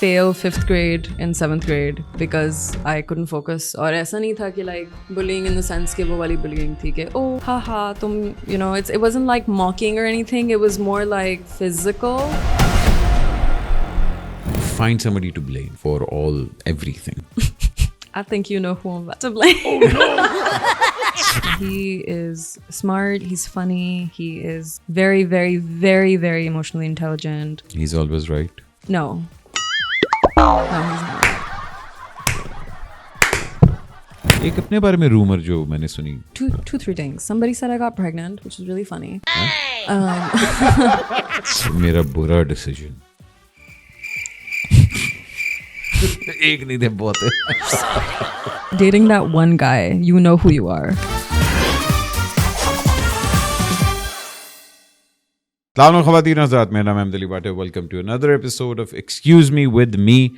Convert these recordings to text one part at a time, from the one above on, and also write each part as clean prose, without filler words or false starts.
fail 5th grade in 7th grade because I couldn't focus. और ऐसा नहीं था कि like bullying in the sense कि वो वाली bullying थी कि oh haha तुम you know it wasn't like mocking or anything. It was more like physical. Find somebody to blame for everything. I think you know who I'm about to blame. Oh no! He is smart, he's funny, he is very, very, very, very emotionally intelligent. He's always right. No. No, he's not. एक अपने बारे में rumour जो मैंने सुनी. Two, three things. Somebody said I got pregnant, which is really funny. मेरा बुरा decision. एक नहीं थे बहुत है. Dating that one guy, you know who you are. सलाम ख़वातीन हज़रात, मेरा नाम अहमद अली भाट है. Welcome to another episode of excuse me with me.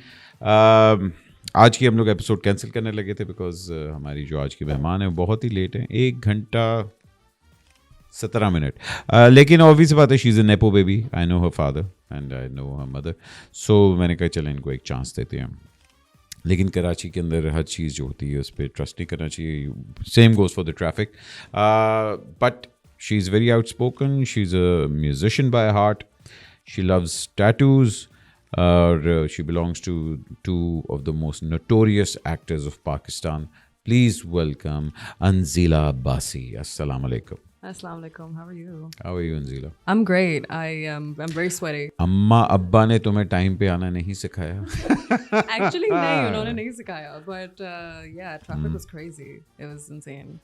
आज की हम लोग एपिसोड कैंसिल करने लगे थे बिकॉज हमारी जो आज की मेहमान है वो बहुत ही लेट हैं. 1 घंटा 17 मिनट. लेकिन ऑब्वियस बात है, she is a nepo baby. I know her father and I know her mother. So मैंने कहा चलें इनको एक चांस देते हैं. लेकिन कराची के अंदर हर चीज़ जो होती है उस पर ट्रस्ट नहीं करना चाहिए. Same goes for the traffic. But she is very outspoken. She is a musician by heart. She loves tattoos. She belongs to two of the most notorious actors of Pakistan. Please welcome Anzila Abbasi. Assalamu alaikum. Assalamu alaikum. How are you? How are you, Anzila? I'm great. I'm very sweaty. अम्मा अब्बा ने तुम्हें time पे आना नहीं सिखाया? Actually, नहीं, उन्होंने नहीं सिखाया. But yeah, traffic was crazy. It was insane.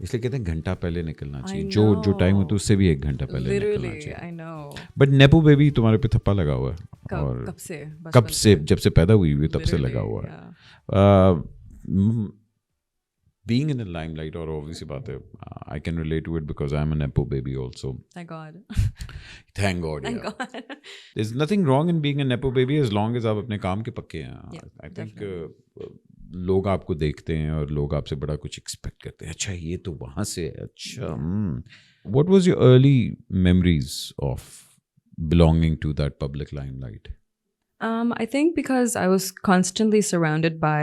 इसलिए कहते हैं घंटा पहले निकलना चाहिए. जो टाइम होता है उससे भी 1 घंटा पहले निकलना चाहिए. I know. But nepo baby तुम्हारे पे थप्पा लगा हुआ है. कब से जब से पैदा हुई हुई तब से लगा हुआ है. Being in the limelight, और obviously बात है, I can relate to it because I'm a nepo baby also. Thank God. Thank God. Thank Yeah. God. There's nothing wrong in being a nepo baby as long as आप अपने काम के पक्के हैं. Yeah, I think लोग आपको देखते हैं और लोग आपसे बड़ा कुछ एक्सपेक्ट करते हैं. अच्छा ये तो वहाँ से है. अच्छा. What was your early memories of belonging to that public limelight? I think because I was constantly surrounded by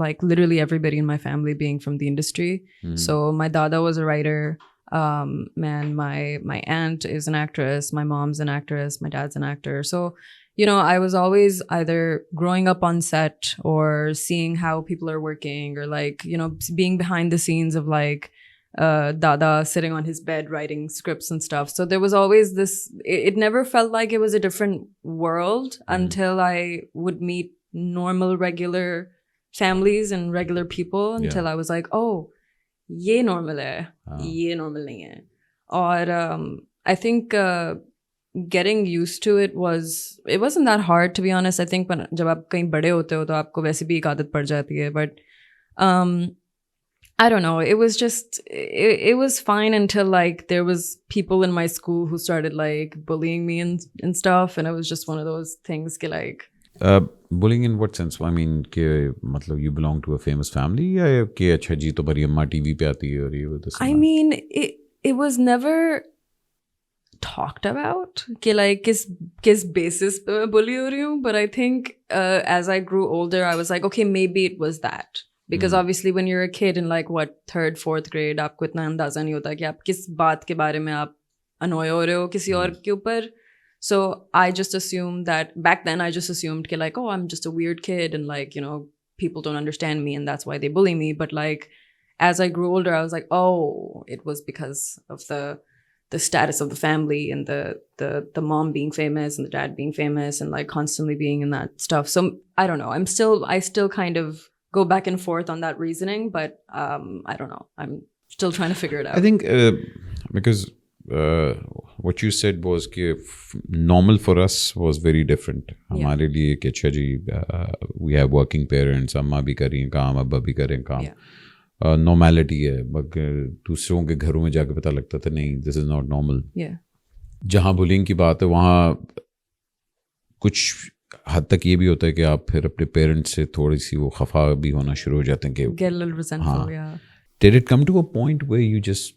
like literally everybody in my family being from the industry. So my dada was a writer. My aunt is an actress. My mom's an actress. My dad's an actor. So, you know, I was always either growing up on set or seeing how people are working or like, you know, being behind the scenes of like Dada sitting on his bed writing scripts and stuff. So there was always this, it never felt like it was a different world until I would meet normal, regular families and regular people until I was like, oh, ye normal hai, ye normal nahi hai. Or I think getting used to it wasn't that hard, to be honest. I think जब आप कहीं बड़े होते हो तो आपको वैसे भी एक आदत पड़ जाती है. But I don't know. It was just, it was fine until like there was people in my school who started like bullying me and stuff. And it was just one of those things ke like. Bullying in what sense? I mean, कि मतलब you belong to a famous family या कि अच्छा जी तो बड़ी अम्मा TV पे आती है और ये वो. I mean, it was never talked about कि like किस basis पे मैं bully हो रही हूँ. But I think as I grew older, I was like, okay, maybe it was that. Because obviously when you're a kid in like what 3rd 4th grade आपको इतना अंदाज़ा नहीं होता कि आप किस बात के बारे में आप annoy हो रहे हो किसी और के ऊपर. So I just assumed that back then I just assumed कि like, oh, I'm just a weird kid and like, you know, people don't understand me and that's why they bully me. But like as I grew older, I was like, oh, it was because of the status of the family and the mom being famous and the dad being famous and like constantly being in that stuff. So I don't know. I still kind of go back and forth on that reasoning, but I don't know. I'm still trying to figure it out. I think because what you said was कि normal for us was very different. हमारे लिए कि अच्छा जी we have working parents, अम्मा भी कर रही हैं काम, अब्बा भी कर रहे हैं काम. Normality है. मगर दूसरों के घरों में जाके पता लगता था नहीं, this is not normal. जहाँ bullying की बात है वहाँ कुछ हद तक ये भी होता है कि आप फिर अपने पेरेंट्स से थोड़ी सी वो खफा भी होना शुरू हो जाते हैं कि get a little resentful. Yeah. Did it come to a point where you just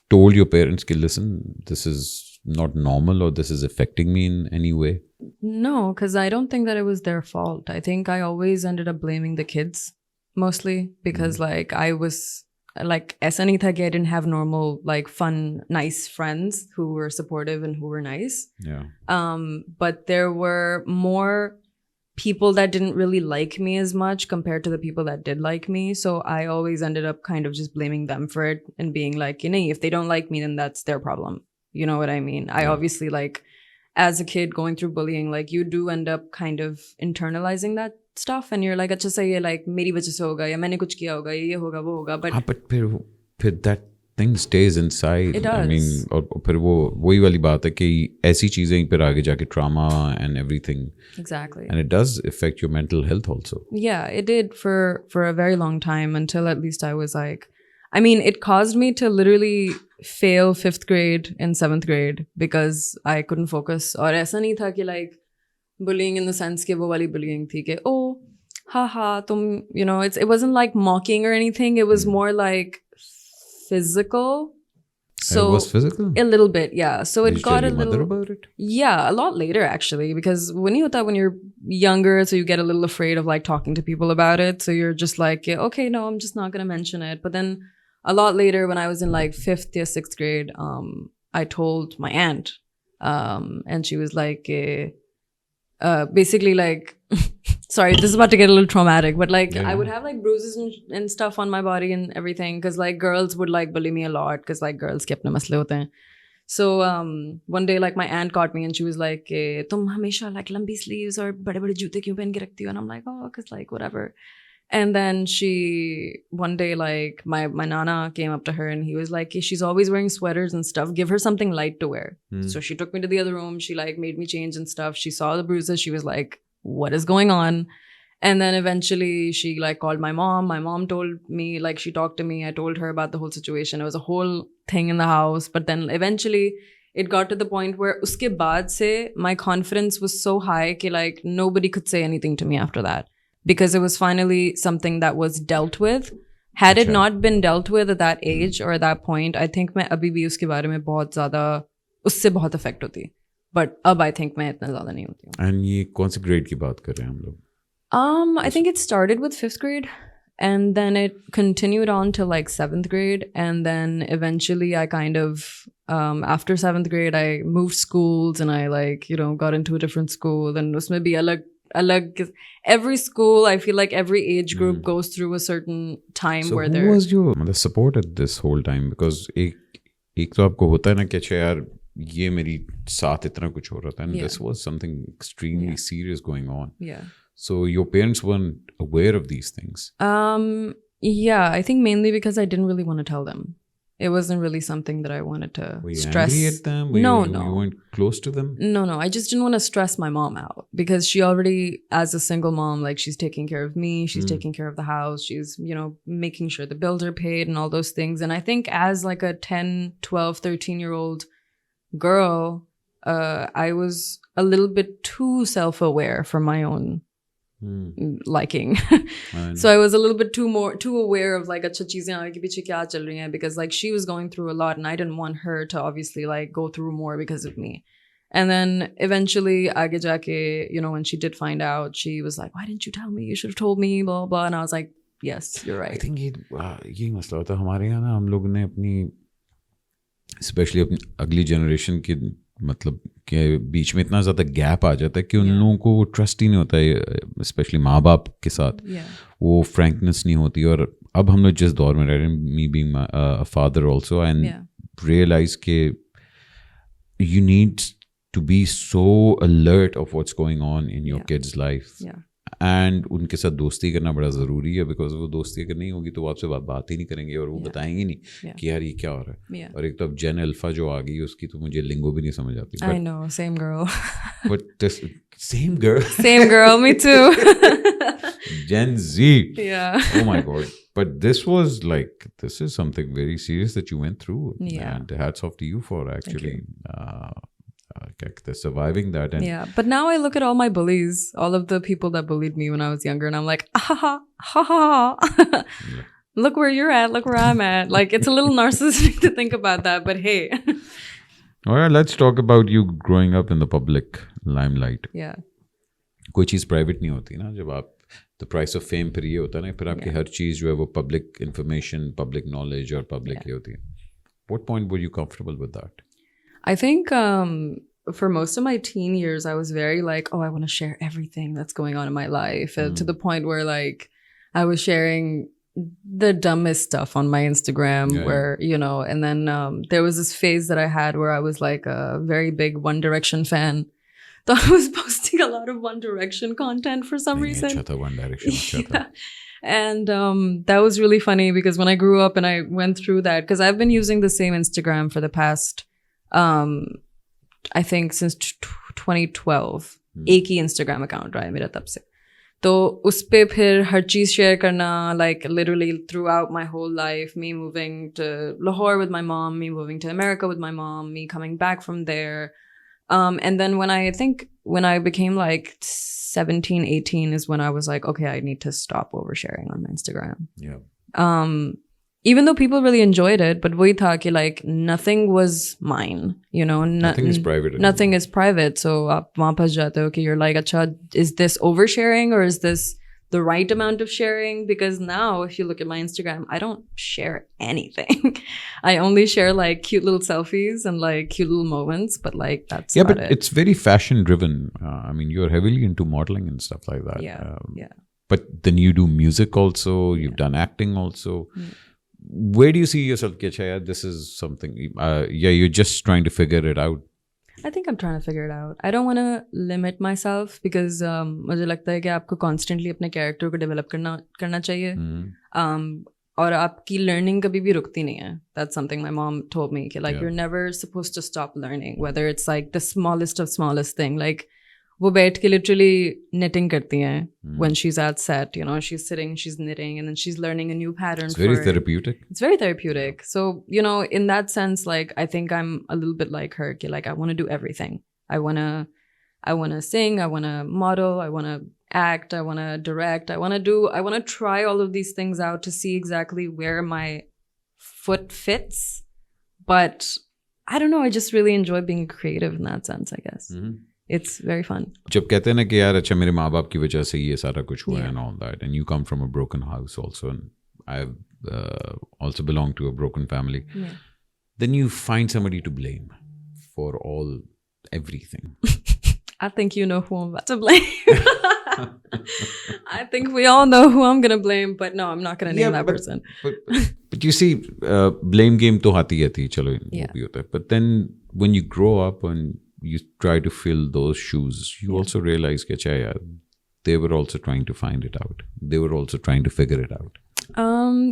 told your parents कि listen, this is not normal or this is affecting me in any way? No, because I don't think that it was their fault. I think I always ended up blaming the kids mostly because like I was like aisa nahi tha ki I didn't have normal like fun nice friends who were supportive and who were nice. Yeah. But there were more people that didn't really like me as much compared to the people that did like me. So I always ended up kind of just blaming them for it and being like, you know, if they don't like me, then that's their problem. You know what I mean? I obviously like as a kid going through bullying, like you do end up kind of internalizing that stuff and you're like, अच्छा सही है, like मेरी वजह से होगा या मैंने कुछ किया होगा ये होगा वो होगा. But but फिर that thing stays inside. It does. I mean, और फिर वही वाली बात है कि ऐसी चीजें फिर आगे जाके trauma and everything. Exactly. And it does affect your mental health also. Yeah, it did for a very long time until at least I was like, I mean, it caused me to literally fail 5th grade and 7th grade because I couldn't focus. और ऐसा नहीं था कि like bullying in the sense कि वो वाली bullying थी कि oh haha तुम, you know, it wasn't like mocking or anything. It was more like physical. So it was physical? A little bit, yeah. So Did it you got tell a your mother little about it? Yeah, a lot later actually, because when you're younger, so you get a little afraid of like talking to people about it. So you're just like, yeah, okay, no, I'm just not gonna mention it. But then a lot later, when I was in like 5th or 6th grade, I told my aunt, and she was like, basically like, sorry, this is about to get a little traumatic, but like I would have like bruises and stuff on my body and everything because like girls would like bully me a lot because like girls ke apne masle hote hain. So one day like my aunt caught me and she was like, "Tum hamesha like lambi sleeves और बड़े बड़े जूते क्यों पहन के रखती हो?" And I'm like, "Oh, because like whatever." And then one day like my nana came up to her and he was like, "She's always wearing sweaters and stuff. Give her something light to wear." So she took me to the other room. She like made me change and stuff. She saw the bruises. She was like, "What is going on?" And then eventually she like called my mom. My mom told me, like she talked to me. I told her about the whole situation. It was a whole thing in the house. But then eventually it got to the point where uske baad se my confidence was so high ki like nobody could say anything to me after that. Because it was finally something that was dealt with. Had it not been dealt with at that age or at that point, I think मैं अभी भी उसके बारे में बहुत ज़्यादा उससे बहुत affect होती. But अब I think मैं इतना ज़्यादा नहीं होती हूँ. And ये कौन से grade की बात कर रहे हैं हम लोग? I think it started with 5th grade and then it continued on to like 7th grade. And then eventually I kind of, after 7th grade, I moved schools and I like, you know, got into a different school and उसमें भी अलग every school, I feel like every age group goes through a certain time So where who they're was your support at this whole time? Because एक तो आपको होता है ना कि अच्छा यार ये मेरी साथ इतना कुछ हो रहा था and this was something extremely serious going on. yeah. So your parents weren't aware of these things. Yeah, I think mainly because I didn't really want to tell them. It wasn't really something that I wanted to Were you stress. angry at them? No. You weren't close to them? No. I just didn't want to stress my mom out because she already, as a single mom, like she's taking care of me, she's taking care of the house, she's, you know, making sure the bills are paid and all those things. And I think as like a 10, 12, 13-year-old girl, I was a little bit too self-aware for my own liking. So I was a little bit too aware of like अच्छा चीजें आगे के पीछे क्या चल रही हैं because like she was going through a lot and I didn't want her to obviously like go through more because of me. And then eventually आगे जाके, you know, when she did find out, she was like, "Why didn't you tell me? You should have told me, blah blah." And I was like, "Yes, you're right." I think ये मसला होता है हमारे यहाँ ना, हम लोग ने अपनी स्पेशली अपनी अगली जनरेशन की मतलब के बीच में इतना ज़्यादा गैप आ जाता है कि उन लोगों को वो ट्रस्ट ही नहीं होता है, स्पेशली माँ बाप के साथ वो फ्रैंकनेस नहीं होती. और अब हम लोग जिस दौर में रह रहे हैं, me being a father also, and realize के you need to be so alert of what's going on in your kid's life. And उनके साथ दोस्ती करना बड़ा ज़रूरी है बिकॉज वो दोस्ती अगर नहीं होगी तो वो आपसे बात ही नहीं करेंगे और वो बताएंगे नहीं कि यार ये क्या हो रहा है. और एक तो अब जेन अल्फा जो आ गई उसकी तो मुझे लिंगो भी नहीं समझ आती. I know, same girl. But this same girl. Same girl, me too. Gen Z. Yeah. Oh my God. But this was like, this is something very serious that you went through. Yeah. And hats off to you for actually surviving that. And yeah, but now I look at all my bullies, all of the people that bullied me when I was younger, and I'm like, ha ha ha ha. Look where you're at, look where I'm at. Like, it's a little narcissistic to think about that, but hey. All right, let's talk about you growing up in the public limelight. Yeah. कोई चीज़ private नहीं होती ना, जब आप the price of fame फिर ये होता है ना, फिर आपकी हर चीज़ जो है वो पब्लिक इंफॉर्मेशन, पब्लिक नॉलेज और पब्लिक ये होती है. What point were you comfortable with that? I think for most of my teen years, I was very like, oh, I want to share everything that's going on in my life, to the point where like I was sharing the dumbest stuff on my Instagram, where you know, and then there was this phase that I had where I was like a very big One Direction fan. So I was posting a lot of One Direction content for some reason. अच्छा था One Direction, अच्छा था. And that was really funny because when I grew up and I went through that, because I've been using the same Instagram for the past, I think since 2012. एक ही Instagram account रहा है मेरा तब से. तो उस पे फिर हर चीज़ शेयर करना, like literally throughout my whole life, me moving to Lahore with my mom, me moving to America with my mom, me coming back from there. And then when I became like 17, 18 is when I was like, okay, I need to stop oversharing on my Instagram. Yeah. Even though people really enjoyed it, but वही था कि like nothing was mine, you know. Nothing is private. Nothing is private. So आप वहाँ फंस जाते हो कि you're like, अच्छा, is this oversharing or is this the right amount of sharing? Because now if you look at my Instagram, I don't share anything. I only share like cute little selfies and like cute little moments, but like that's yeah, about but it. it's very fashion driven. I mean, you're heavily into modeling and stuff like that. Yeah, yeah. But then you do music also. You've done acting also. Where do you see yourself? कि अच्छा यार, this is something. Yeah, you're just trying to figure it out. I think I'm trying to figure it out. I don't want to limit myself because मुझे लगता है कि आपको constantly अपने character को develop करना चाहिए. और आपकी learning कभी भी रुकती नहीं है. That's something my mom told me. कि like you're never supposed to stop learning, whether it's like the smallest of smallest thing. Like वो बैठ के literally knitting करती हैं when she's at set. You know, she's sitting, she's knitting, and then she's learning a new pattern. It's very therapeutic. It's very therapeutic. So, you know, in that sense, like, I think I'm a little bit like her. Like, I want to do everything. I want to sing. I want to model. I want to act. I want to direct. I want to try all of these things out to see exactly where my foot fits. But I don't know. I just really enjoy being creative in that sense, I guess. It's very fun. जब कहते हैं ना कि यार अच्छा मेरे माँ बाप की वजह से ये सारा कुछ हुआ and all that, and you come from a broken house also, and I also belong to a broken family, then you find somebody to blame for everything. I think you know who I'm about to blame. I think we all know who I'm gonna blame, but no, I'm not gonna name that person. But you see, blame game तो आती है, चलो वो भी होता है. But then when you grow up and you try to fill those shoes, you also realize that they were also trying to find it out. They were also trying to figure it out.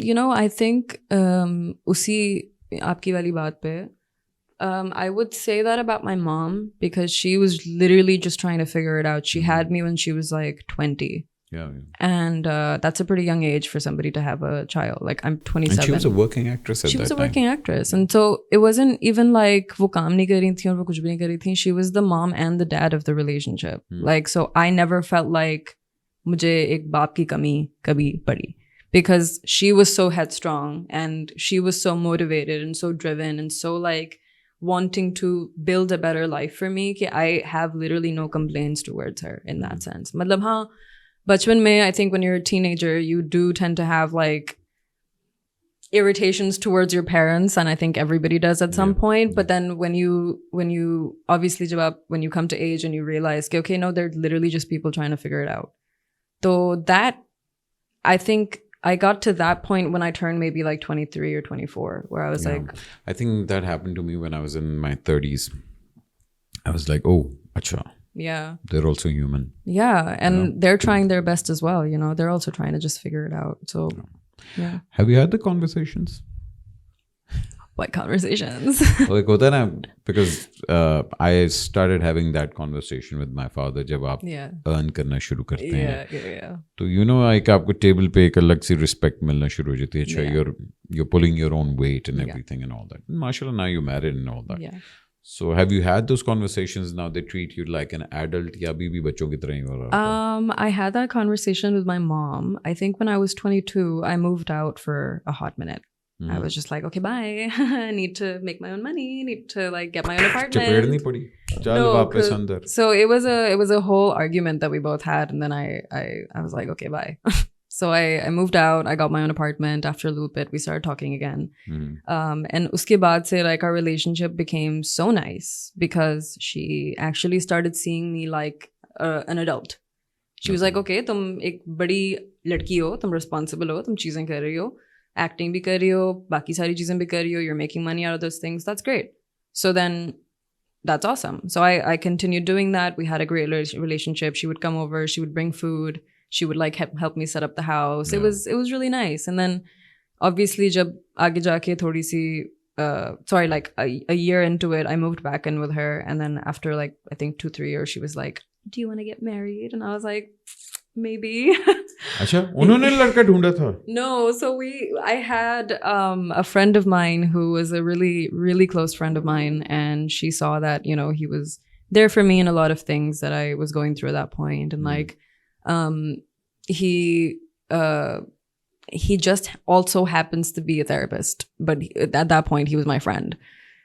You know, I think उसी आपकी वाली बात पे I would say that about my mom because she was literally just trying to figure it out. She had me when she was like 20. Yeah. And that's a pretty young age for somebody to have a child. Like I'm 27. And she was a working actress at that time. She was a working actress. And so it wasn't even like वो काम नहीं कर रही थी और वो कुछ भी नहीं कर रही थी. She was the mom and the dad of the relationship. Like, so I never felt like मुझे एक बाप की कमी कभी पड़ी. Because she was so headstrong and she was so motivated and so driven and so like wanting to build a better life for me कि I have literally no complaints towards her in that sense. मतलब हाँ बचपन में I think when you're a teenager you do tend to have like irritations towards your parents and I think everybody does at some point, but then when you obviously when you come to age and you realize okay, no, they're literally just people trying to figure it out. So that I think I got to that point when I turned maybe like 23 or 24 where I was like, I think that happened to me when I was in my 30s. I was like, oh, acha. Yeah. They're also human. Yeah. And they're trying their best as well. You know, they're also trying to just figure it out. So, yeah. Have you had the conversations? What conversations? Like, hota na, because I started having that conversation with my father जब आप earn करना शुरू करते हैं. Yeah. तो you know, like आपको table पे एक अलग सी respect मिलना शुरू हो जाती है. अच्छा, you're pulling your own weight and everything and all that. Mashallah, now you're married and all that. Yeah. So have you had those conversations now? They treat you like an adult या अभी भी बच्चों की तरह ही हो रहा है? I had that conversation with my mom. I think when I was 22, I moved out for a hot minute. I was just like, okay, bye. I need to make my own money. Need to like get my own apartment. चपेड़नी पड़ी चल वापस अंदर So it was a whole argument that we both had, and then I was like, okay, bye. So I moved out. I got my own apartment. After a little bit, we started talking again. And uske baad se like our relationship became so nice because she actually started seeing me like an adult. She was like, okay, तुम एक बड़ी लड़की हो, तुम responsible हो, तुम चीजें कर रही हो, acting भी कर रही हो, बाकी सारी चीजें भी कर रही हो, you're making money out of those things. That's great. So then that's awesome. So I continued doing that. We had a great relationship. She would come over, she would bring food, she would like help me set up the house. Yeah. It was really nice. And then obviously jab aage jaake thodi si like a year into it, I moved back in with her, and then after like I think 2-3 years she was like, do you want to get married? And I was like, maybe. अच्छा उन्होंने लड़का ढूंढा था No, so I had a friend of mine who was a really, really close friend of mine, and she saw that, you know, he was there for me in a lot of things that I was going through at that point. And like, he just also happens to be a therapist, but at that point he was my friend.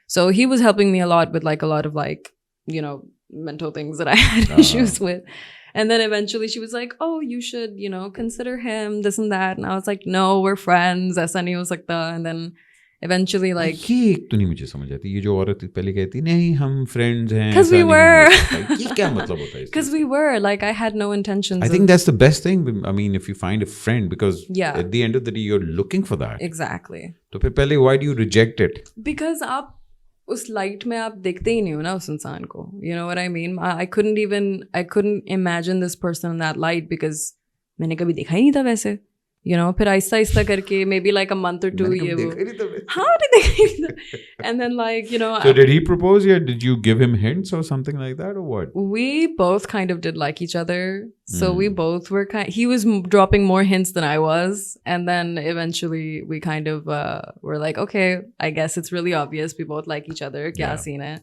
So he was helping me a lot with like a lot of like, you know, mental things that I had issues with. And then eventually she was like, oh, you should, you know, consider him, this and that. And I was like, no, we're friends. ऐसा नहीं हो सकता. And then eventually like... ये एक तो नहीं मुझे समझ आती ये जो औरत पहले कहती नहीं हम friends हैं Because we were. ये क्या मतलब होता है Because we were. Like I had no intentions. I think that's the best thing. I mean, if you find a friend, because Yeah. at the end of the day, you're looking for that. Exactly. तो फिर पहले why do you reject it? Because आप उस light में आप देखते ही नहीं हो ना उस इंसान को. You know what I mean? I couldn't imagine this person in that light because मैंने कभी देखा ही नहीं था वैसे. You know, फिर आहिस्ता आहिस्ता करके maybe like a month or two ये वो. हाँ मैंने देखा ही नहीं था. And then like, you know. So did he propose? Yeah, did you give him hints or something like that or what? We both kind of did like each other. So we both were he was dropping more hints than I was. And then eventually we kind of were like, okay, I guess it's really obvious. We both like each other. Kya scene hai?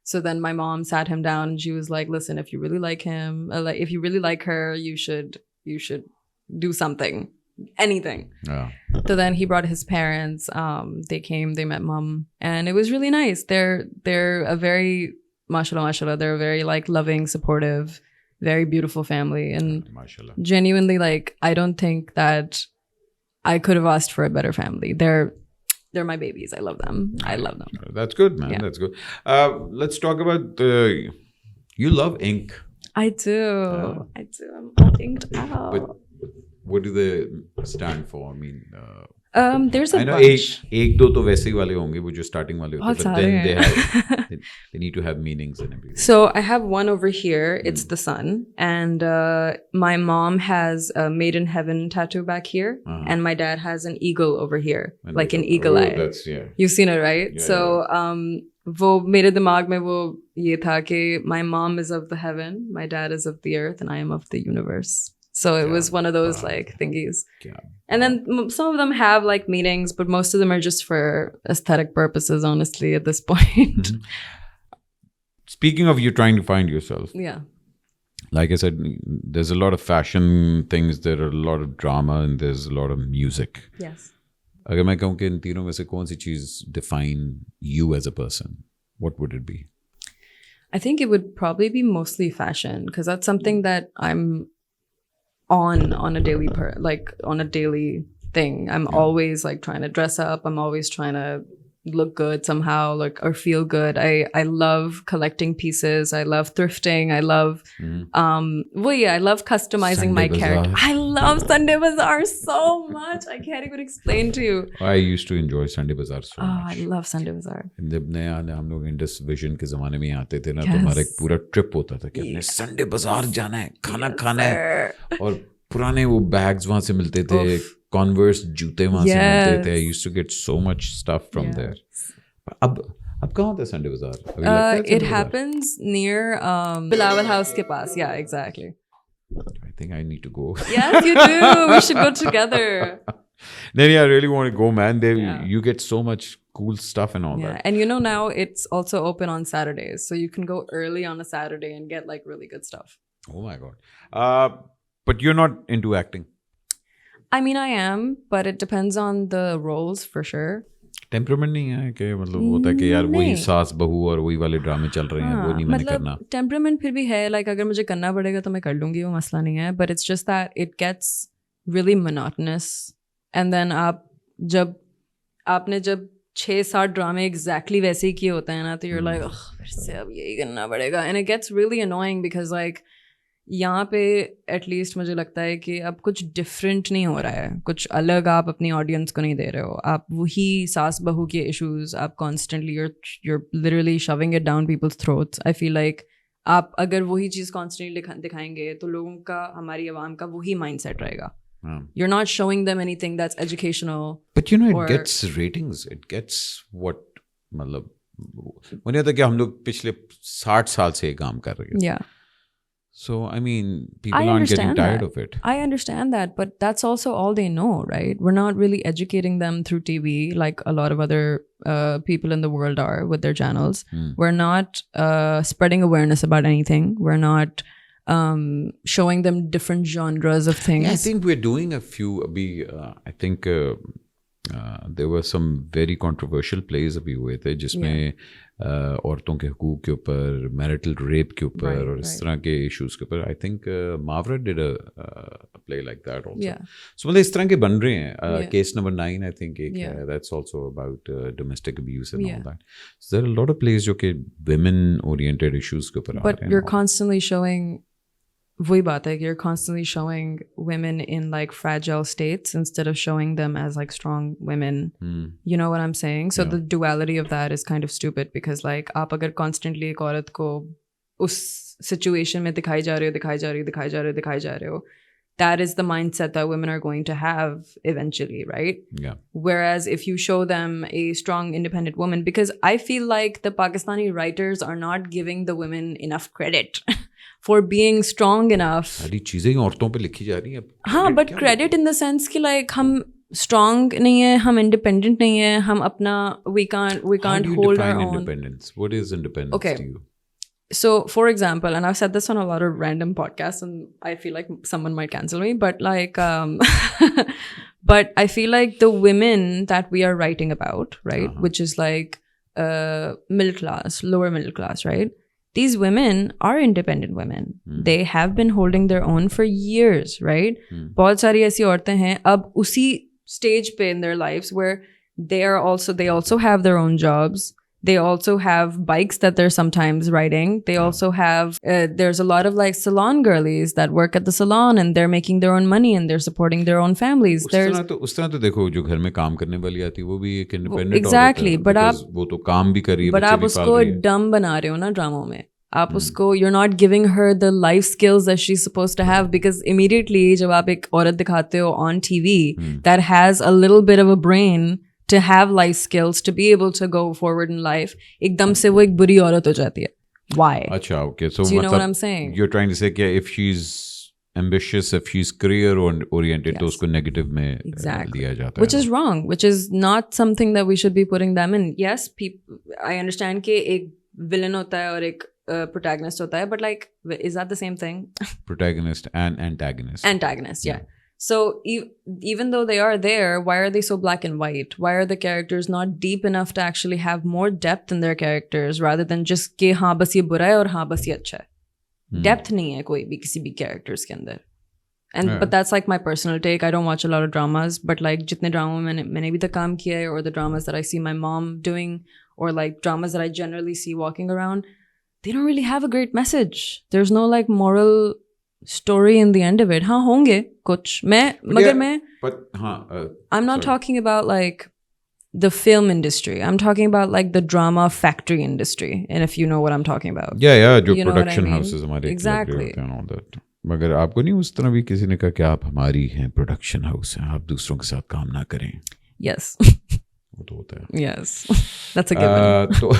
So then my mom sat him down and she was like, listen, if you really like him, like if you really like her, you should do something. Anything. Yeah. So then he brought his parents. They came, they met mom, and it was really nice. They're a very mashallah, they're a very like loving, supportive, very beautiful family, and Mashallah. genuinely like I don't think that I could have asked for a better family. They're my babies. I love them. I love them. That's good, man. Yeah. That's good. Let's talk about you love ink. I do. I do. I'm all inked out. But what do they stand for? I mean, there's a I know bunch. एक दो तो वैसे ही वाले होंगे वो जो starting वाले होते बहुत हैं, but then सारे they need to have meanings and everything. So I have one over here. It's the sun. And my mom has a Made in Heaven tattoo back here. And my dad has an eagle over here. And like an eagle eye. That's, yeah. You've seen it, right? Yeah, so वो मेरे दिमाग में वो ये था कि my mom is of the heaven, my dad is of the earth, and I am of the universe. So it was one of those like thingies. And then some of them have like meanings, but most of them are just for aesthetic purposes, honestly, at this point. Speaking of you trying to find yourself, Yeah. like I said, there's a lot of fashion things, there are a lot of drama, and there's a lot of music. Yes. अगर मैं कहूँ कि इन तीनों में से कौन सी चीज़ define you as a person, what would it be? I think it would probably be mostly fashion because that's something that I'm on a daily on a daily thing. I'm always like trying to dress up. I'm always trying to look good somehow, like, or feel good. I love collecting pieces. I love thrifting. I love I love customizing Sunday my Bazaar. character. I love Sunday Bazaar so much. I can't even explain to you. I used to enjoy Sunday Bazaar so Oh, much. I love Sunday Bazaar. जब नए हम लोग Indus vision के ज़माने में आते थे ना तो हमारा एक पूरा ट्रिप होता था कि हमने संडे बाजार जाना है, खाना खाना है, और पुराने वो बैग्स वहाँ से मिलते थे, कॉन्वर्स जूते वहाँ से मिलते थे. I used to get so much stuff from there. अब कहाँ होता है संडे बाजार? अभी लगता है It संडे बाजार? happens near Bilawal House के पास. Yeah, exactly. I think I need to go. Yes, you do. We should go together. Then I really want to go, man. Yeah. You get so much cool stuff and all Yeah, that. and you know now it's also open on Saturdays, so you can go early on a Saturday and get like really good stuff. Oh my god. But you're not into acting. I mean, I am, but it depends on the roles for sure. Temperament नहीं है कि मतलब होता है कि यार वही नहीं। सास बहू और वही वाले ड्रामे चल रहे हैं वो नहीं मैंने करना. मतलब टेम्परामेंट फिर भी है, लाइक अगर मुझे करना पड़ेगा तो मैं कर लूंगी, वो मसला नहीं है, but it's just that it gets really monotonous and then आपने जब 6-7 ड्रामे एग्जैक्टली वैसे ही किए होते हैं ना, तो यूर लाइक फिर से अब यही करना पड़ेगा, and it gets really annoying because like यहाँ पे एटलीस्ट मुझे लगता है कि अब कुछ डिफरेंट नहीं हो रहा है, कुछ अलग आप अपनी ऑडियंस को नहीं दे रहे हो, आप वही सास बहू के इश्यूज आप constantly you're literally shoving it down people's throats. I feel like आप अगर वही चीज़ कॉन्स्टेंटली दिखाएंगे तो लोगों का, हमारी आवाम का वही माइंडसेट रहेगा. You're not showing them anything that's educational. But you know, it gets ratings. It gets what, मतलब वो नहीं होता कि हम लोग पिछले 60 साल से ये काम कर रहे हैं. Yeah. So, I mean, people aren't getting tired of it. I understand that, but that's also all they know, right? We're not really educating them through TV like a lot of other people in the world are with their channels. We're not spreading awareness about anything. We're not showing them different genres of things. Yeah, I think we're doing a few. I think there were some very controversial plays अभी हुए थे जिसमें औरतों के हकूक़ के ऊपर, marital rape के ऊपर और इस तरह के इश्यूज़ के ऊपर. I think Mawra did a play like that also. So मतलब इस तरह के बन रहे हैं. केस नंबर 9 आई थिंक एक है, that's also about domestic abuse and all that. So there are a lot of place जो कि वुमेन ओरिएंटेड इश्यूज़ के ऊपर आ रहे हैं. But you're constantly showing, वही बात है कि you're constantly showing women in like fragile states instead of showing them as like strong women. You know what I'm saying? So the duality of that is kind of stupid because like आप अगर constantly एक औरत को उस situation में दिखाई जा रहे हो, that is the mindset that women are going to have eventually, right? Yeah. Whereas if you show them a strong independent woman, because I feel like the Pakistani writers are not giving the women enough credit for being strong enough. सारी चीज़ें औरतों पे लिखी जा रही हैं. हाँ, but credit in the sense कि like हम strong नहीं है, हम independent नहीं है, हम अपना we can't hold our own. How do you define independence? What is independence to you? So, for example, and I've said this on a lot of random podcasts, and I feel like someone might cancel me, but like, but I feel like the women that we are writing about, right, which is like middle class, lower middle class, right? These women are independent women. They have been holding their own for years, right? बहुत सारी ऐसी औरतें हैं अब उसी stage पे in their lives where they also have their own jobs. They also have bikes that they're sometimes riding. They also have, there's a lot of like salon girlies that work at the salon and they're making their own money and they're supporting their own families. उस तरह तो देखो जो घर में काम करने वाली आती है वो भी एक independent exactly, but वो तो काम भी कर रही है, but आप उसको dumb बना रहे हो ना ड्रामों में. आप उसको, you're not giving her the life skills that she's supposed to have because immediately जब आप एक औरत दिखाते हो on TV that has a little bit of a brain to have life skills, to be able to go forward in life, एकदम से वो एक बुरी औरत हो जाती है. Why? अच्छा, okay. So do you know what I'm saying? You're trying to say कि if she's ambitious, if she's career oriented, तो उसको negative में लिया जाता है. Which is wrong, which is not something that we should be putting them in. Yes, I understand कि एक villain होता है और एक protagonist होता है, but like, is that the same thing? Protagonist and antagonist. Antagonist, yeah. So even though they are there, why are they so black and white? Why are the characters not deep enough to actually have more depth in their characters rather than just कि हाँ बस ये बुरा है और हाँ बस ये अच्छा है. Depth नहीं है कोई भी किसी भी characters के अंदर. And but that's like my personal take. I don't watch a lot of dramas, but like जितने ड्रामा मैंने अभी तक काम किया है, or the dramas that I see my mom doing, or like dramas that I generally see walking around, they don't really have a great message. There's no like moral story in the end of it. हाँ होंगे कुछ मगर मैं I'm not talking about like the film industry. I'm talking about like the drama factory industry, and if you know what I'm talking about. Yeah, जो production houses हमारे exactly and all that. मगर आपको नहीं उस तरह भी किसी ने कहा कि आप हमारी हैं प्रोडक्शन हाउस हैं, आप दूसरों के साथ काम ना करें? Yes. वो तो होता है. Yes, that's a given. तो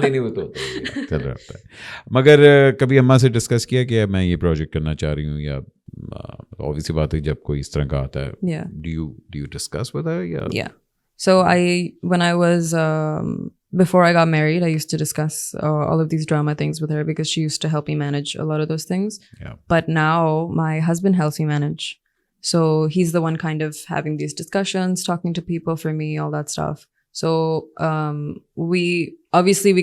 नहीं वो तो होता है, चल रहा होता है. मगर कभी अम्मा से डिस्कस किया कि मैं ये प्रोजेक्ट करना चाह रही हूँ, या ऑब्वियसली बात है जब कोई इस तरह का आता है. Yeah. Do you discuss with her? Yeah. So when I was before I got married, I used to discuss all of these drama things with her because she used to help me manage a lot of those things. Yeah. But now my husband helps me manage. So he's the one kind of having these discussions, talking to people for me, all that stuff. So we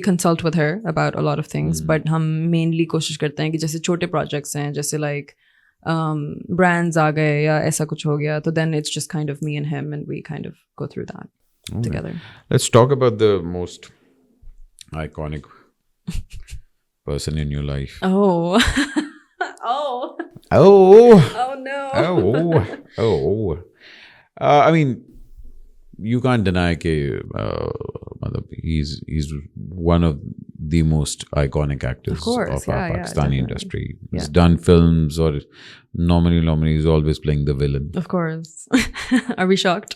consult with her about a lot of things, but हम mainly कोशिश करते हैं कि जैसे छोटे projects हैं, जैसे like brands आ गए या ऐसा कुछ हो गया, तो then it's just kind of me and him, and we kind of go through that together. Let's talk about the most iconic person in your life. Oh. Oh. Oh no. Oh. I mean, you can't deny that he's one of the most iconic actors of our Pakistani definitely. industry. He's Yeah. done films, or normally he's always playing the villain. Of course. Are we shocked?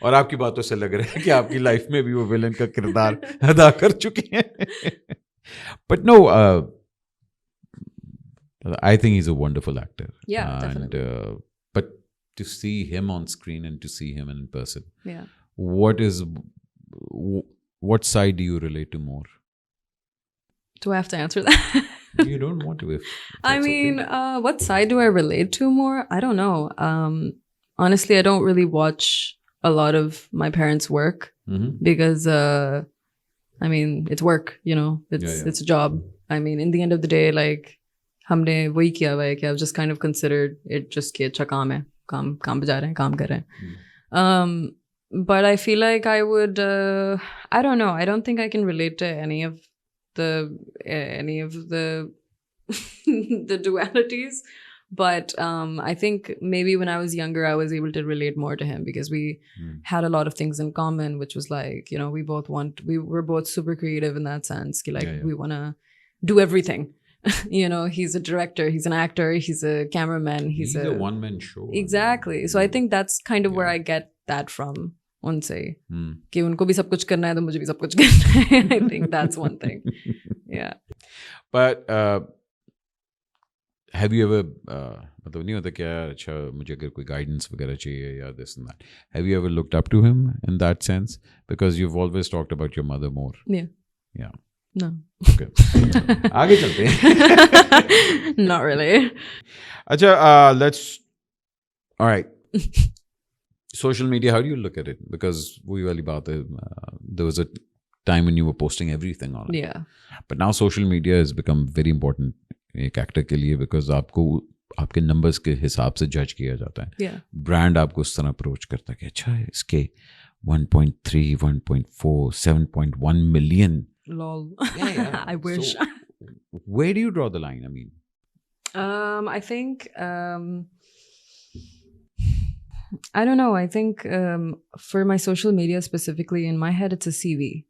और आपकी बातों से लग रहा है कि आपकी life में भी वो विलन का किरदार अदा कर चुके हैं. But no, I think he's a wonderful actor. Yeah, and, definitely. But to see him on screen and to see him in person, Yeah. what side do you relate to more? Do I have to answer that? You don't want to. If I that's mean, okay. what side do I relate to more? I don't know. Honestly, I don't really watch a lot of my parents' work Mhm. because, I mean, it's work, you know, it's a job. I mean, in the end of the day, like, हमने वही किया हुआ है कि I've just kind of considered it just कि अच्छा काम है, काम पे जा रहे हैं, काम कर रहे हैं. But I feel like I would, I don't know. I don't think I can relate to any of the the dualities. But I think maybe when I was younger, I was able to relate more to him because we had a lot of things in common, which was like, you know, we were both super creative in that sense. Like we want to do everything. You know, he's a director, he's an actor, he's a cameraman, he's a one-man show. Exactly. So I think that's kind of where I get that from. उनसे कि उनको भी सब कुछ करना है तो मुझे भी सब कुछ करना है. I think that's one thing. Yeah. But have you ever मतलब नहीं होता क्या अच्छा मुझे अगर कोई guidance वगैरह चाहिए या this and that, have you ever looked up to him in that sense, because you've always talked about your mother more? Yeah. No. Okay. आगे चलते हैं. Not really. अच्छा, all right. Social media, how do you look at it? Because वही वाली बात है, there was a time when you were posting everything on it. Yeah. But now social media has become very important एक actor के लिए, because आपको आपके numbers के हिसाब से जज किया जाता है. Yeah. ब्रांड आपको उस तरह अप्रोच करता है कि अच्छा इसके 1.3, 1.4, 7.1 million. Lol. Yeah. I wish. So, where do you draw the line? I mean, I think I don't know. I think for my social media specifically, in my head, it's a CV.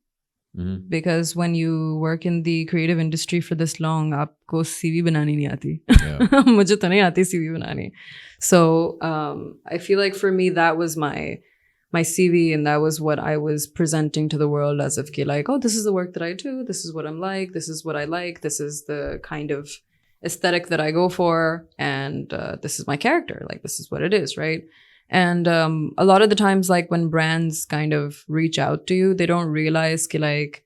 Because when you work in the creative industry for this long, आपको CV बनानी नहीं आती. मुझे तो नहीं आती CV बनानी. So I feel like for me that was my CV, and that was what I was presenting to the world as if like, oh, this is the work that I do, this is what I'm like, this is what I like, this is the kind of aesthetic that I go for, and this is my character, like this is what it is, right? And a lot of the times, like when brands kind of reach out to you, they don't realize कि like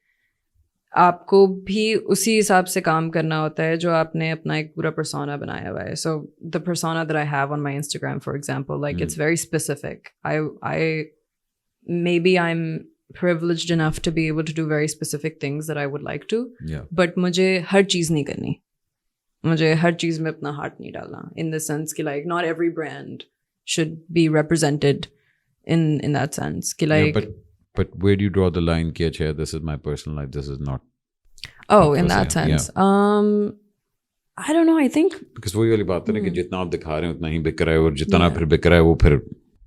आपको भी उसी हिसाब से काम करना होता है जो आपने अपना एक पूरा persona बनाया हुआ है. So the persona that I have on my Instagram, for example, like it's very specific. I maybe I'm privileged enough to be able to do very specific things that I would like to. Yeah. But मुझे हर चीज़ नहीं करनी. मुझे हर चीज़ में अपना हाथ नहीं डालना. In the sense कि like not every brand should be represented in that sense. कि like, yeah, but where do you draw the line कि अच्छा this is my personal life, this is not? Oh, in that sense. I don't know. I think because वही वाली बात है ना कि जितना आप दिखा रहे हैं उतना ही बिक रहा है, और जितना फिर बिक रहा है वो फिर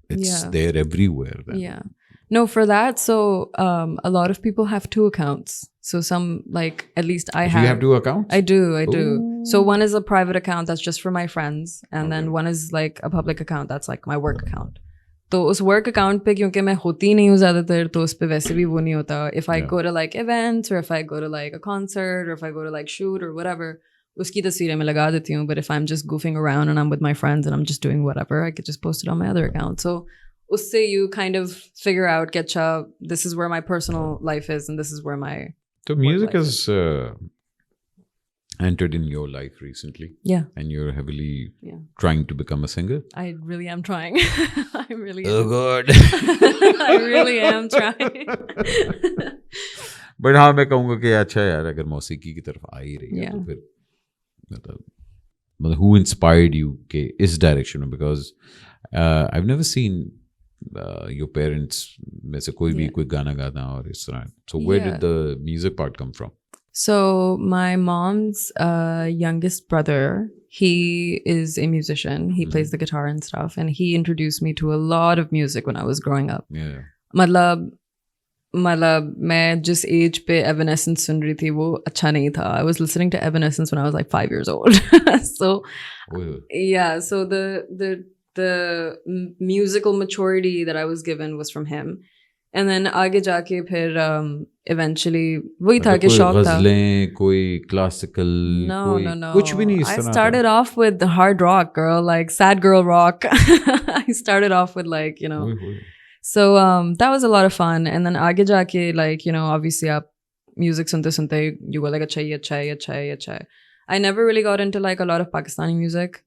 it's there everywhere then. Yeah. No, for that, so a lot of people have 2 accounts. So some, like, at least I have. You have 2 accounts? I do. Ooh. So one is a private account that's just for my friends, and then one is like a public account that's like my work account. तो उस work account पे क्योंकि मैं होती नहीं हूँ ज़्यादातर, तो उस पे वैसे भी वो नहीं होता. If I go to like events, or if I go to like a concert, or if I go to like shoot or whatever, उसकी तस्वीरें मैं लगा देती हूँ. But if I'm just goofing around and I'm with my friends and I'm just doing whatever, I could just post it on my other account. So usse you kind of figure out कि अच्छा this is where my personal life is and this is where my So music is entered in your life recently, Yeah. and you're heavily Yeah. trying to become a singer. I really am trying. I really Oh am. God. I really am trying. But हाँ मैं कहूँगा कि अच्छा यार अगर मौसीकी की तरफ आ ही रही है तो Yeah. फिर मतलब who inspired you के इस डायरेक्शन में, because I've never seen your parents में से कोई भी Yeah. कोई गाना गाना और इस तरह, so where Yeah. did the music part come from? So my mom's youngest brother, he is a musician. He plays the guitar and stuff, and he introduced me to a lot of music when I was growing up. Yeah. मतलब मैं जिस as पे Evanescence सुन रही थी वो अच्छा नहीं था. I was listening to Evanescence when I was like 5 years old. So yeah, so the musical maturity that I was given was from him. And then आगे जाके फिर eventually वही था कि शौक था. गजलें, कोई क्लासिकल, No. कुछ भी नहीं इस I तरह started off with hard rock, girl, like sad girl rock. I started off with like, you know. So that was a lot of fun. And then आगे जाके like, you know, obviously आप music सुनते सुनते you go like अच्छा है. I never really got into like a lot of Pakistani music.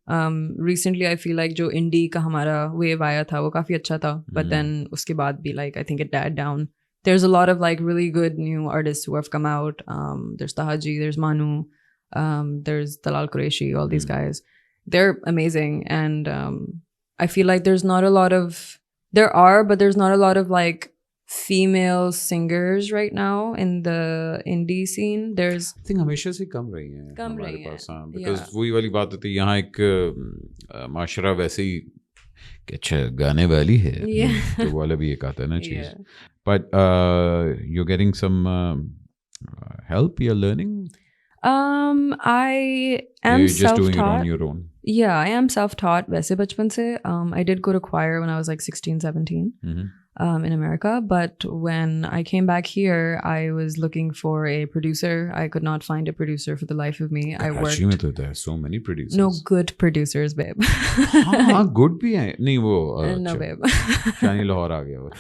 Recently I feel like जो indie का हमारा wave आया था वो काफी अच्छा था. But then उसके बाद भी like I think it died down. There's a lot of like really good new artists who have come out. There's Tahaji, there's Manu, there's Dalal Qureshi, all these guys. They're amazing. And I feel like there's not a lot of, there are, but there's not a lot of like female singers right now in the indie scene. There's I think हमेशा से कम रही हैं हमारे पास, हाँ, because वही वाली बात होती है यहाँ एक माशरा वैसे ही कि अच्छा गाने वाली है तो वाला भी एक आता है ना चीज़. But you're getting some help, you're learning? I am you're just self-taught. doing it on your own? Yeah, I am self-taught वैसे बचपन से. I did go to choir when I was like 16, 17 in America. But when I came back here, I was looking for a producer. I could not find a producer for the life of me. I worked. Karachi में तो there are so many producers. No, good producers, babe. हाँ good भी हैं. नहीं वो No, babe. शानी लाहौर आ गया वो.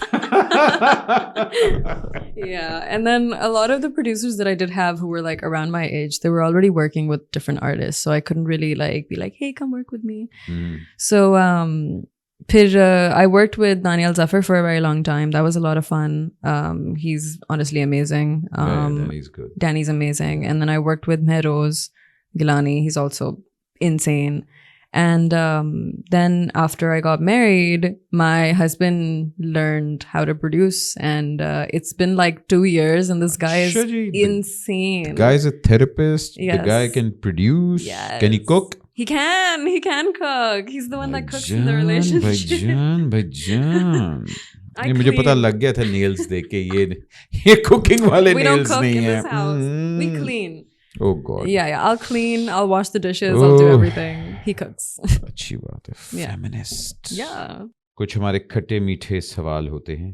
Yeah, and then a lot of the producers that I did have who were like around my age, they were already working with different artists, so I couldn't really like be like, hey, come work with me. So I worked with Daniel Zafar for a very long time. That was a lot of fun. He's honestly amazing. Danny's good. Danny's amazing. And then I worked with Mehroz Gilani. He's also insane. And then after I got married, my husband learned how to produce. And it's been like 2 years and this guy is insane. The guy is a therapist. Yes. The guy can produce. Yes. Can he cook? He can cook. He's the one that cooks in the relationship. भाईजान नहीं मुझे पता लग गया था nails देख के ये cooking वाले we nails don't cook नहीं in हैं. this house. We clean. Oh God. Yeah. I'll clean. I'll wash the dishes. I'll do everything. He cooks. अच्छी बात है. Feminist. Yeah. कुछ हमारे खट्टे मीठे सवाल होते हैं.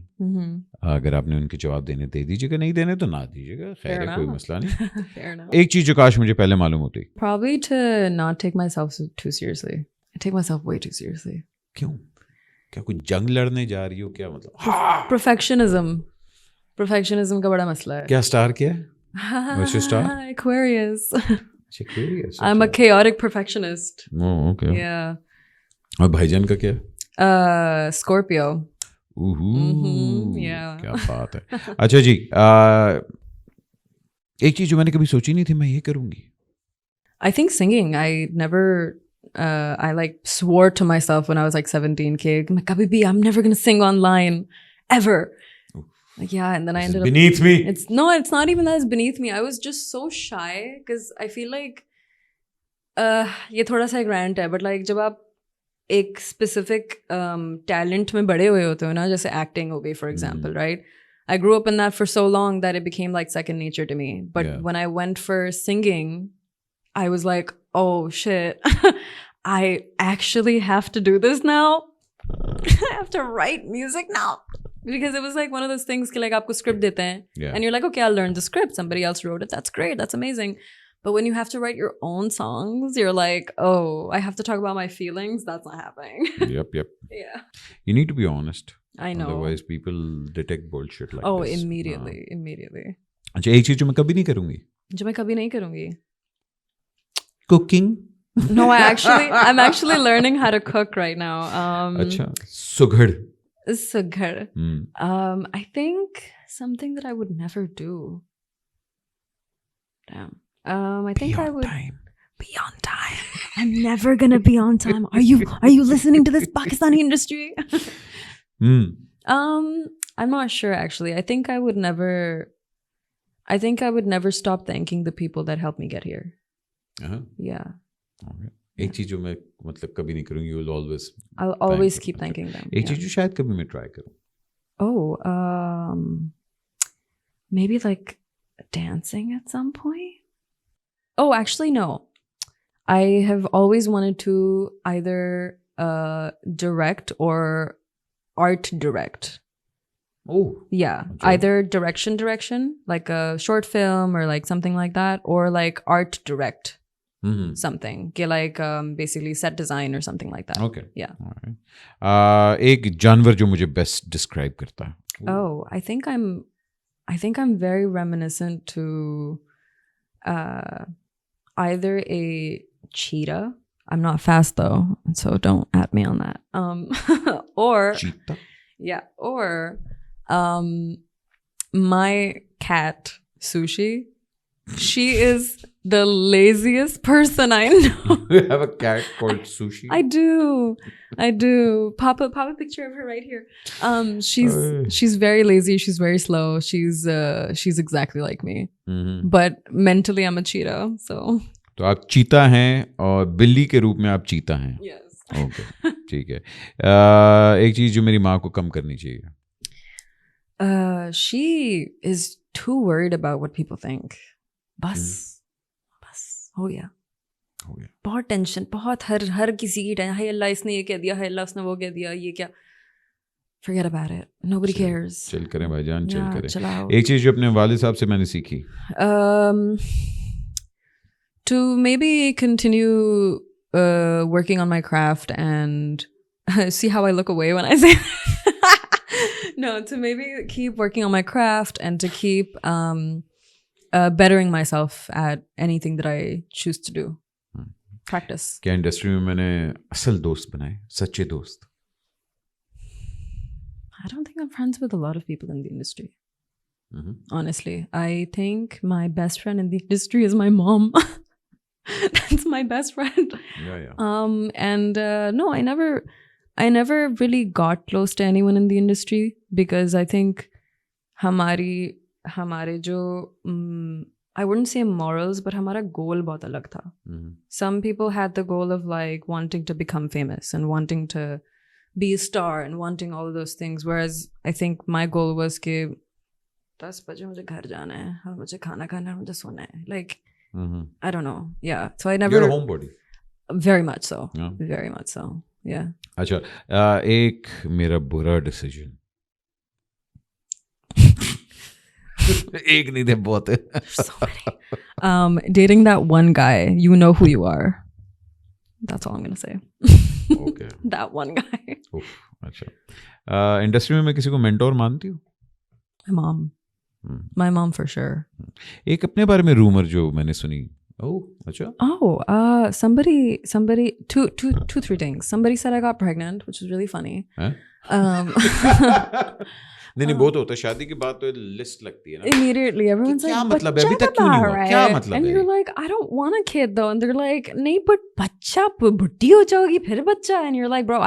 अगर आपने उनके जवाब देने दे दीजिएगा, नहीं देने तो ना दीजिएगा, खैर है, कोई मसला नहीं. Fair enough. एक चीज जो काश मुझे पहले मालूम होती. Probably to not take myself too seriously. I take myself way too seriously. क्यों? क्या कुछ जंग लड़ने जा रही हो क्या मतलब? Perfectionism का बड़ा मसला है. क्या स्टार क्या है? What's your star? Aquarius. Aquarius. I'm a chaotic perfectionist. Oh, okay. Yeah. और भाईजान का क्या? Scorpio. Yeah. क्या बात है. अच्छा जी, एक चीज जो मैंने कभी सोची नहीं थी मैं ये करूंगी. I think singing. I like swore to myself when I was like 17 kid, kabhi bhi, I'm never gonna sing online ever. Like, yeah, and then I ended up beneath me. It's not even that it's beneath me. I was just so shy because I feel like ये थोड़ा सा एक rant है, but like जब आप एक specific talent में बड़े हुए होते हो ना, जैसे acting हो गई for example, right? I grew up in that for so long that it became like second nature to me. But when I went for singing, I was like, oh shit, I actually have to do this now. I have to write music now. Because it was like one of those things कि like आपको script देते हैं and you're like, okay, I'll learn the script. Somebody else wrote it. That's great. That's amazing. But when you have to write your own songs, you're like, oh, I have to talk about my feelings. That's not happening. Yep. Yeah. You need to be honest. I know. Otherwise people detect bullshit like this. this. Immediately. अच्छा, एक चीज जो मैं कभी नहीं करूंगी. जो मैं कभी नहीं करूंगी. Cooking? No, I'm actually learning how to cook right now. अच्छा, सुघड़. Sughar. Hmm. I think something that I would never do. Damn. I think I would Time. be on time. I'm never gonna be on time. Are you listening to this Pakistani industry? Hmm. I'm not sure actually. I think I would never stop thanking the people that helped me get here. Uh-huh. Yeah. Okay. एक चीज जो मैं मतलब कभी नहीं करूँगी, you'll always. I'll always Thank keep them. thanking them. एक चीज जो शायद कभी मैं try करूँ. Oh, maybe like dancing at some point. Oh, actually, no. I have always wanted to either direct or art direct. Oh. Yeah, Okay. either direction, like a short film or like something like that, or like art direct Mm-hmm. something. Get like basically set design or something like that. Okay. Yeah. Alright. एक जानवर जो मुझे best describe करता है. Oh, I think I'm very reminiscent to either a cheetah. I'm not fast though, so don't at me on that. Or Cheetah. yeah, or my cat Sushi. She is the laziest person I know. You have a cat called Sushi. I do. Pop a picture of her right here. She's very lazy. She's very slow. She's exactly like me. Mm-hmm. But mentally, I'm a cheetah. So तो आप चीता हैं और बिल्ली के रूप में आप चीता हैं. yes. ओके, ठीक है. एक चीज जो मेरी माँ को कम करनी चाहिए. She is too worried about what people think. बस. हो गया. बहुत टेंशन, बहुत हर किसी की टेंशन. हाय अल्लाह इसने ये कह दिया, हाय अल्लाह उसने वो कह दिया, ये क्या. Forget about it. Nobody cares. चल करें भाईजान, चल Yeah, करें. चलाओ. एक चीज जो अपने वालिद साहब से मैंने सीखी. To maybe continue working on my craft and see how I look away when I say no, to maybe keep working on my craft and to keep bettering myself at anything that I choose to do. Practice. क्या industry में मैंने असल दोस्त बनाए, सच्चे दोस्त? I don't think I'm friends with a lot of people in the industry. Mm-hmm. Honestly, I think my best friend in the industry is my mom. That's my best friend. Yeah. And no, I never really got close to anyone in the industry because I think हमारे जो I wouldn't say morals, but हमारा goal बहुत अलग था. Mm-hmm. Some people had the goal of like wanting to become famous and wanting to be a star and wanting all of those things, whereas I think my goal was कि 10 बजे मुझे घर जाना है और मुझे खाना खाना है, मुझे सोना है. Like Mm-hmm. I don't know. Yeah. So I never. You're a homebody. Very much so. Yeah. Very much so. Yeah. अच्छा, एक मेरा बुरा डिसीजन. एक नहीं थे, बहुत है. So many. Dating that one guy, you know who you are. That's all I'm gonna say. Okay. That one guy. अच्छा, इंडस्ट्री में मैं किसी को मेंटोर मानती हूँ? My mom. My mom for sure. एक अपने बारे में रूमर जो मैंने सुनी. Oh, अच्छा. Oh, somebody, two, 3 things. Somebody said I got pregnant, which is really funny. नहीं बहुत होता है शादी के बाद तो लिस्ट लगती है ना. Immediately, everyone's क्या like, मतलब है अभी तक क्यों नहीं हुआ? क्या मतलब है? And you're like, I don't want a kid though. And they're like, नहीं but बच्चा बुढ़ी हो जाओगी फिर बच्चा. And you're like, bro,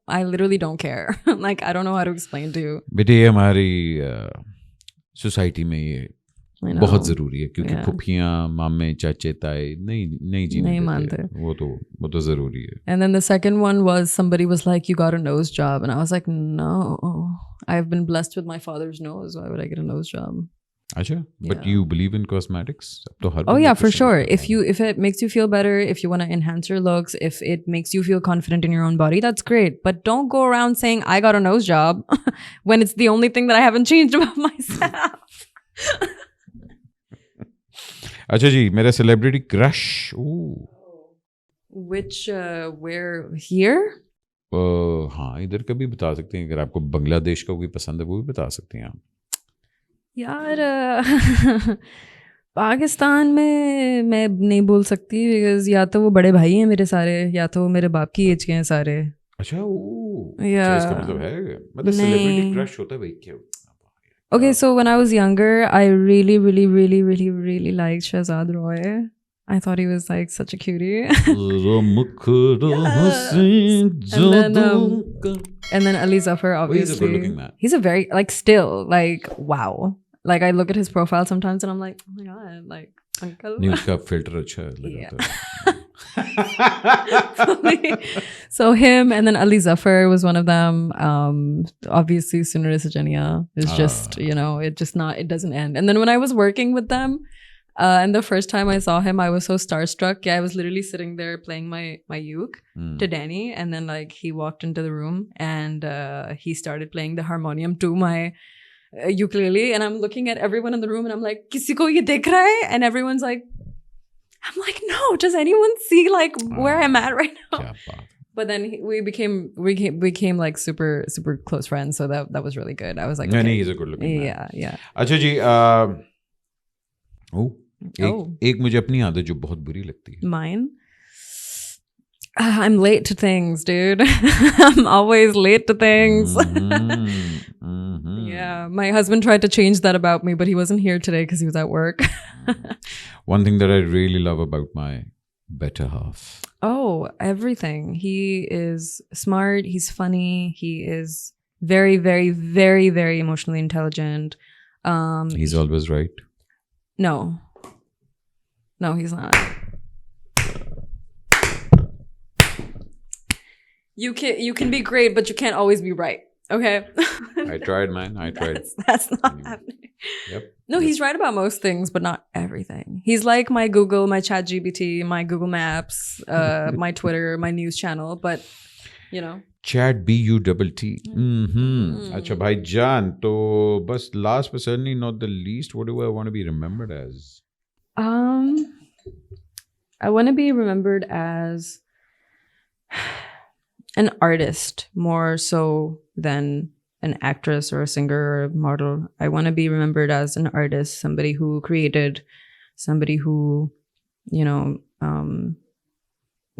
I literally don't care. Like, I don't know how to explain to you. बेटे ये हमारी सोसाइटी में ये बहुत जरूरी है क्योंकि फुफियाँ मामे चाचे ताए नहीं जीने नहीं देते. मानते. वो तो जरूरी है. And then the second one was somebody was like, you got a nose job. And I was like, no, I've been blessed with my father's nose. Why would I get a nose job? अच्छा, but Yeah. you believe in cosmetics? तो हर Oh बंदा yeah, for कुछ ना sure. कुछ करता है. If it makes you feel better, if you want to enhance your looks, if it makes you feel confident in your own body, that's great. But don't go around saying I got a nose job when it's the only thing that I haven't changed about myself. अच्छा जी, मेरा celebrity crush. Which where here? हाँ, इधर का भी बता सकते हैं. अगर आपको बांग्लादेश का कोई पसंद है वो भी बता सकते हैं आप. यार पाकिस्तान में मैं नहीं बोल सकती बिकॉज या तो वो बड़े भाई हैं मेरे सारे या तो वो मेरे बाप की एज के हैं सारे. अच्छा या इसका मतलब है मतलब सेलिब्रिटी क्रश होता है भाई क्या. Okay, so when I was younger, I really liked Shahzad Roy. I thought he was like such a cutie. And then Ali Zafar, obviously. He's a good-looking man. He's a very like still like wow. Like I look at his profile sometimes and I'm like, oh my god, like uncle. नहीं उसका filter अच्छा Yeah. So him and then Ali Zafar was one of them. Obviously Sunil Sajania is just, you know, it doesn't end. And then when I was working with them, and the first time I saw him, I was so starstruck. Yeah, I was literally sitting there playing my uke to Danny, and then like he walked into the room and he started playing the harmonium to my ukulele, and I'm looking at everyone in the room and I'm like, "Kisi ko ye dekh raha hai?" And everyone's like, I'm like, no, does anyone see like where I'm at right now? But then we became like super close friends, so that was really good. I was like, okay. he's a good looking man. Yeah. अच्छा जी एक मुझे अपनी आदत जो बहुत बुरी लगती है. Mine? I'm late to things, dude. I'm always late to things. Yeah, my husband tried to change that about me, but he wasn't here today because he was at work. One thing that I really love about my better half. Oh, everything. He is smart. He's funny. He is very, very, very, very emotionally intelligent. He's always right. No, he's not. You can be great, but you can't always be right. Okay. I tried, man. I tried. That's not happening. Yep. No, he's right about most things, but not everything. He's like my Google, my ChatGPT, my Google Maps, my Twitter, my news channel, but you know. Chat BUTT. अच्छा भाईजान, तो बस last but certainly not the least, what do I want to be remembered as? I want to be remembered as an artist more so than an actress or a singer or a model. I want to be remembered as an artist, somebody who created, somebody who, you know,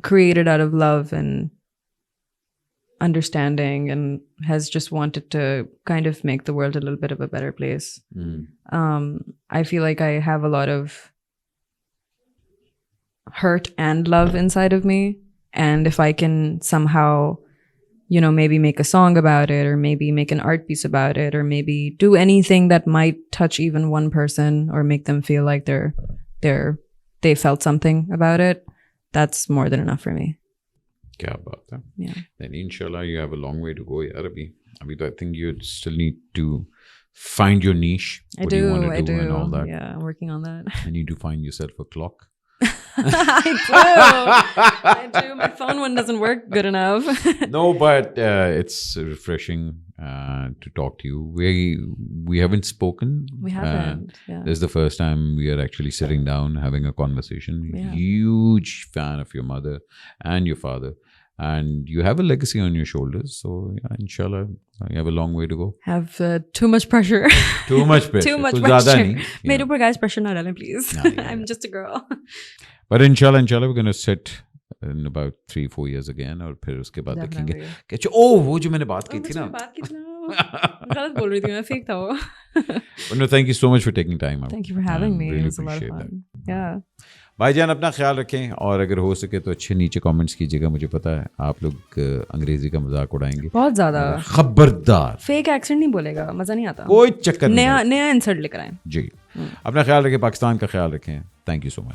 created out of love and understanding and has just wanted to kind of make the world a little bit of a better place. I feel like I have a lot of hurt and love inside of me. And if I can somehow, you know, maybe make a song about it or maybe make an art piece about it or maybe do anything that might touch even one person or make them feel like they felt something about it, that's more than enough for me. क्या बात है. Yeah. Then inshallah you have a long way to go यार. अभी तो I think you still need to find your niche. What do you want to do and all that. Yeah, I'm working on that. I need to find yourself a clock. I do. My phone one doesn't work good enough. No, but it's refreshing to talk to you. We haven't spoken. We haven't. Yeah. This is the first time we are actually sitting down having a conversation. Yeah. Huge fan of your mother and your father. And you have a legacy on your shoulders. So, yeah, inshallah, you have a long way to go. Have too much pressure. Too much pressure. Too much कुछ pressure. ज़्यादा नहीं. मेरे ऊपर guys pressure ना डालें, please. Yeah. I'm just a girl. But inshallah, we're going to sit in about 3-4 years again. और फिर उसके बाद देखेंगे कि अच्छा वो जो मैंने बात की थी ना. गलत बोल रही थी मैं, फेक था वो. But no, thank you so much for taking time out. Thank you for having me. Really It was a lot of appreciate fun. Yeah. भाईजान अपना ख्याल रखें और अगर हो सके तो अच्छे नीचे कमेंट्स कीजिएगा. मुझे पता है आप लोग अंग्रेजी का मजाक उड़ाएंगे बहुत ज्यादा. खबरदार. फेक एक्सेंट नहीं बोलेगा, मजा नहीं आता. कोई चक्कर नहीं. नया इंसर्ट लेकर आए. जी. अपना ख्याल रखें, पाकिस्तान का ख्याल रखें. Thank you so much.